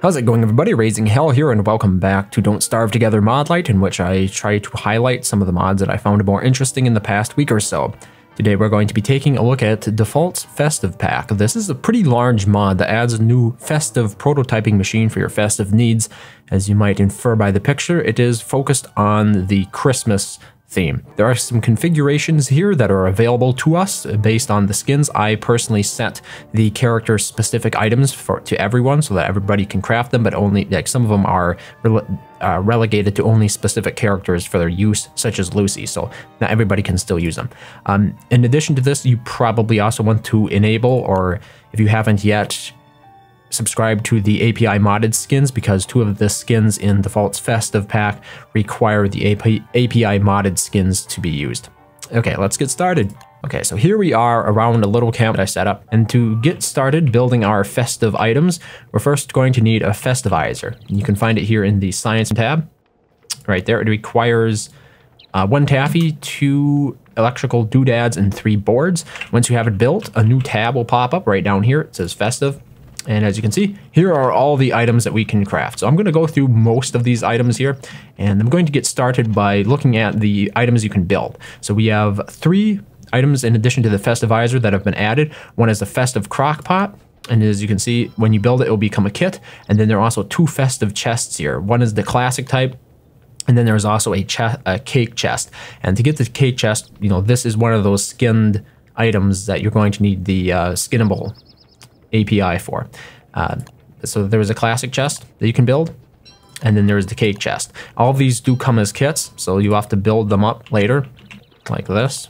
How's it going, everybody? RazingHel here, and welcome back to Don't Starve Together MODlight, in which I try to highlight some of the mods that I found more interesting in the past week or so. Today we're going to be taking a look at Default's Festive pack. This is a pretty large mod that adds a new Festive prototyping machine for your festive needs. As you might infer by the picture, it is focused on the Christmas theme. There are some configurations here that are available to us based on the skins. I personally set the character specific items to everyone so that everybody can craft them, but only like some of them are relegated to only specific characters for their use, such as Lucy, so not everybody can still use them. In addition to this, you probably also want to enable, or if you haven't yet, subscribe to the API modded skins, because two of the skins in Default's Festive pack require the API modded skins to be used. Okay, let's get started. Okay, so here we are around a little camp that I set up, and to get started building our festive items, we're first going to need a festivizer. You can find it here in the Science tab, right there. It requires 1 taffy, 2 electrical doodads, and 3 boards. Once you have it built, a new tab will pop up right down here. It says Festive. And as you can see, here are all the items that we can craft. So I'm going to go through most of these items here, and I'm going to get started by looking at the items you can build. So we have 3 items in addition to the Festivizer that have been added. One is the Festive Crockpot, and as you can see, when you build it, it will become a kit. And then there are also 2 festive chests here. One is the classic type, and then there's also a cake chest. And to get the cake chest, you know, this is one of those skinned items that you're going to need the skinnable API for. So there is a classic chest that you can build, and then there's the cake chest. All of these do come as kits, so you have to build them up later, like this.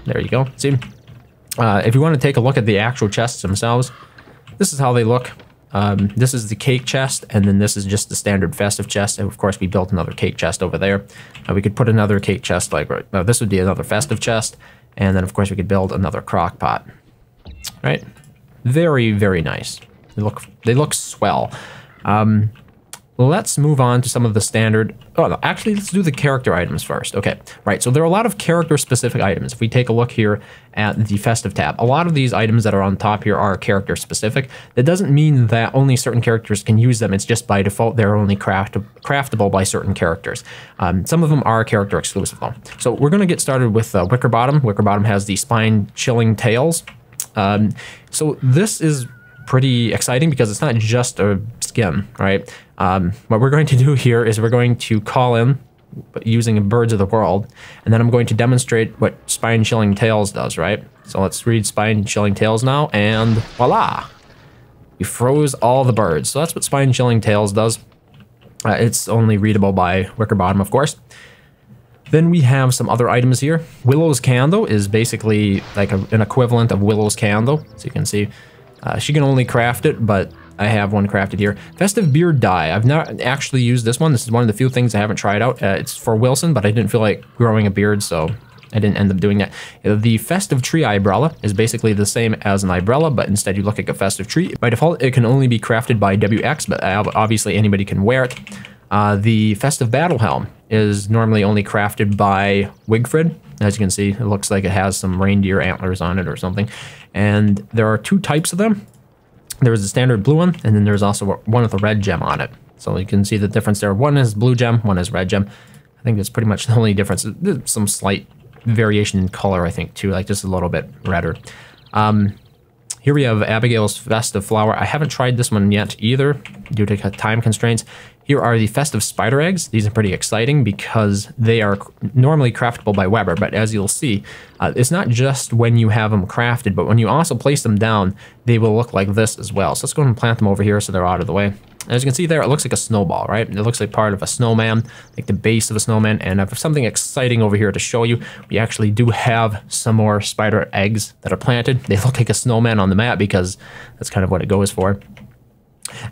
There you go. See? If you want to take a look at the actual chests themselves, this is how they look. This is the cake chest, and then this is just the standard festive chest. And of course, we built another cake chest over there. We could put another cake chest like right now. This would be another festive chest, and then of course we could build another crock pot. Right, very, very nice. They look swell. Let's move on to some of the standard. Oh no, actually, let's do the character items first. Okay, right. So there are a lot of character-specific items. If we take a look here at the Festive tab, a lot of these items that are on top here are character-specific. That doesn't mean that only certain characters can use them. It's just by default they're only craftable by certain characters. Some of them are character exclusive though. So we're going to get started with Wickerbottom. Wickerbottom has the spine-chilling tails. So this is pretty exciting because it's not just a skin, right? What we're going to do here is we're going to call in using Birds of the World, and then I'm going to demonstrate what Spine Chilling Tails does, right? So let's read Spine Chilling Tails now, and voila! We froze all the birds. So that's what Spine Chilling Tails does. It's only readable by Wickerbottom, of course. Then we have some other items here. Willow's Candle is basically like an equivalent of Willow's Candle. So you can see she can only craft it, but I have one crafted here. Festive Beard Dye. I've not actually used this one. This is one of the few things I haven't tried out. It's for Wilson, but I didn't feel like growing a beard, so I didn't end up doing that. The Festive Tree Umbrella is basically the same as an umbrella, but instead you look like a festive tree. By default, it can only be crafted by WX, but obviously anybody can wear it. The Festive Battle Helm is normally only crafted by Wigfrid. As you can see, it looks like it has some reindeer antlers on it or something. And there are 2 types of them. There is a standard blue one, and then there's also one with a red gem on it. So you can see the difference there. One is blue gem, one is red gem. I think that's pretty much the only difference. There's some slight variation in color, I think, too, like just a little bit redder. Here we have Abigail's Festive Flower. I haven't tried this one yet either, due to time constraints. Here are the Festive Spider Eggs. These are pretty exciting because they are normally craftable by Weber, but as you'll see, it's not just when you have them crafted, but when you also place them down, they will look like this as well. So let's go ahead and plant them over here so they're out of the way. As you can see there, it looks like a snowball, right? It looks like part of a snowman, like the base of a snowman. And I have something exciting over here to show you. We actually do have some more spider eggs that are planted. They look like a snowman on the map because that's kind of what it goes for.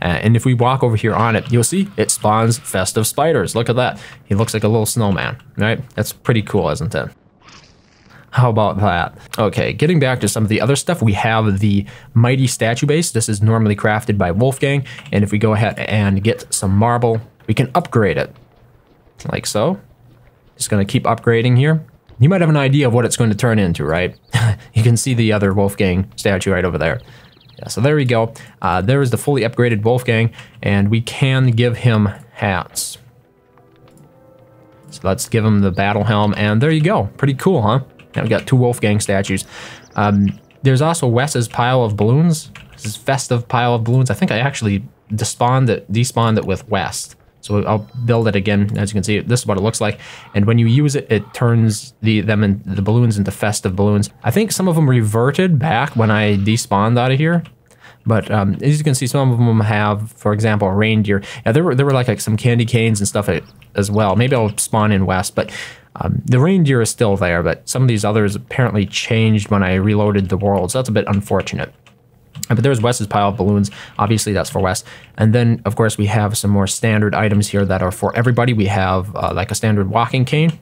And if we walk over here on it, you'll see it spawns festive spiders. Look at that. He looks like a little snowman, right? That's pretty cool, isn't it? How about that? Okay, getting back to some of the other stuff, we have the Mighty Statue Base. This is normally crafted by Wolfgang, and if we go ahead and get some marble, we can upgrade it, like so. Just gonna keep upgrading here. You might have an idea of what it's going to turn into, right? You can see the other Wolfgang statue right over there. Yeah, so there we go. There is the fully upgraded Wolfgang, and we can give him hats. So let's give him the battle helm, and there you go. Pretty cool, huh? Now we got 2 Wolfgang statues. There's also Wes's pile of balloons. This is Festive pile of balloons. I think I actually despawned it with West. So I'll build it again. As you can see, this is what it looks like. And when you use it, it turns the balloons into Festive balloons. I think some of them reverted back when I despawned out of here. But as you can see, some of them have, for example, a reindeer. Yeah, there were like some candy canes and stuff as well. Maybe I'll spawn in West, but the reindeer is still there. But some of these others apparently changed when I reloaded the world, so that's a bit unfortunate. But there's Wes's pile of balloons. Obviously, that's for Wes. And then, of course, we have some more standard items here that are for everybody. We have like a standard walking cane.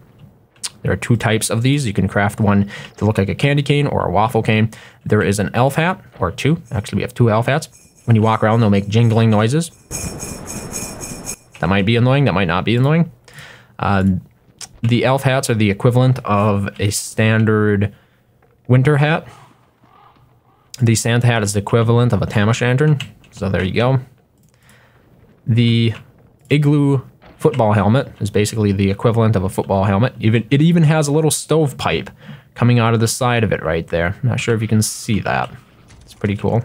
There are 2 types of these. You can craft one to look like a candy cane or a waffle cane. There is an elf hat, or 2. Actually, we have 2 elf hats. When you walk around, they'll make jingling noises. That might be annoying. That might not be annoying. The elf hats are the equivalent of a standard winter hat. The Santa hat is the equivalent of a tam o' shanter. So there you go. The igloo football helmet is basically the equivalent of a football helmet. It even has a little stovepipe coming out of the side of it right there. I'm not sure if you can see that. It's pretty cool.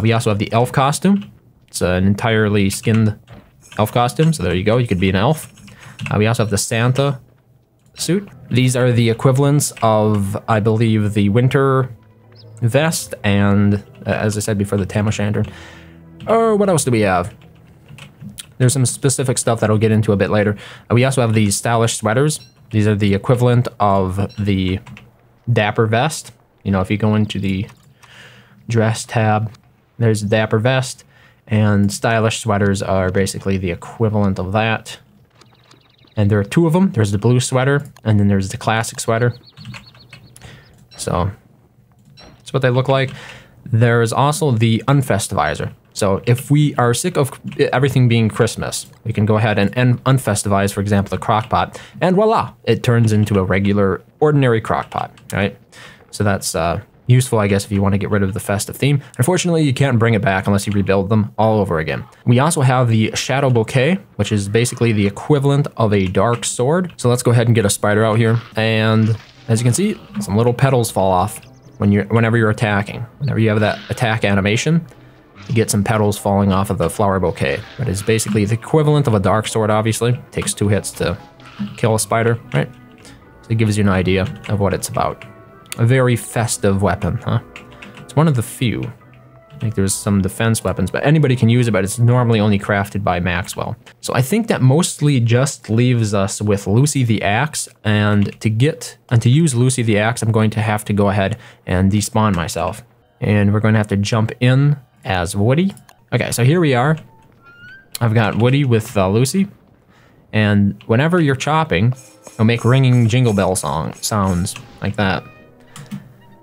We also have the elf costume. It's an entirely skinned elf costume. So there you go. You could be an elf. We also have the Santa suit. These are the equivalents of, I believe, the winter vest and, as I said before, the tam o' shanter. Oh, what else do we have? There's some specific stuff that I'll get into a bit later. We also have these stylish sweaters. These are the equivalent of the dapper vest. You know, if you go into the dress tab, there's the dapper vest, and stylish sweaters are basically the equivalent of that. And there are 2 of them. There's the blue sweater, and then there's the classic sweater. So that's what they look like. There is also the unfestivizer. So if we are sick of everything being Christmas, we can go ahead and unfestivize, for example, the crock pot, and voila, it turns into a regular, ordinary crock pot, right? So that's useful, I guess, if you want to get rid of the festive theme. Unfortunately, you can't bring it back unless you rebuild them all over again. We also have the shadow bouquet, which is basically the equivalent of a dark sword. So let's go ahead and get a spider out here. And as you can see, some little petals fall off whenever you're attacking. Whenever you have that attack animation, you get some petals falling off of the flower bouquet. But it's basically the equivalent of a dark sword, obviously. It takes 2 hits to kill a spider, right? So it gives you an idea of what it's about. A very festive weapon, huh? It's one of the few. I think there's some defense weapons, but anybody can use it, but it's normally only crafted by Maxwell. So I think that mostly just leaves us with Lucy the Axe, and to use Lucy the Axe, I'm going to have to go ahead and despawn myself. And we're going to have to jump in as Woody. Okay, so here we are. I've got Woody with Lucy, and whenever you're chopping, it'll make ringing jingle bell sounds like that.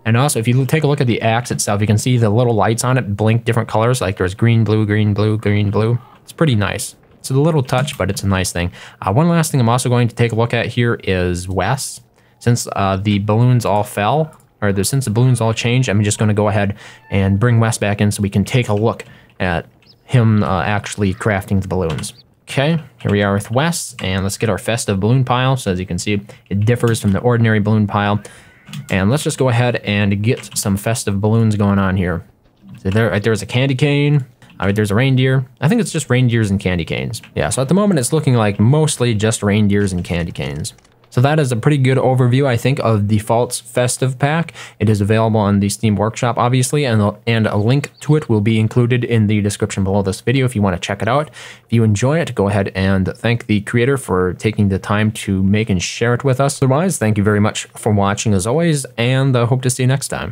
And also, if you take a look at the axe itself, you can see the little lights on it blink different colors, like there's green, blue, green, blue, green, blue. It's pretty nice. It's a little touch, but it's a nice thing. One last thing I'm also going to take a look at here is Wes. Since the balloons all fell, since the balloons all changed, I'm just going to go ahead and bring Wes back in so we can take a look at him actually crafting the balloons. Okay, here we are with Wes, and let's get our festive balloon pile. So as you can see, it differs from the ordinary balloon pile. And let's just go ahead and get some festive balloons going on here. So there's a candy cane. There's a reindeer. I think it's just reindeers and candy canes. Yeah, so at the moment it's looking like mostly just reindeers and candy canes. So that is a pretty good overview, I think, of Default's Festive Pack. It is available on the Steam Workshop, obviously, and a link to it will be included in the description below this video if you want to check it out. If you enjoy it, go ahead and thank the creator for taking the time to make and share it with us. Otherwise, thank you very much for watching as always, and I hope to see you next time.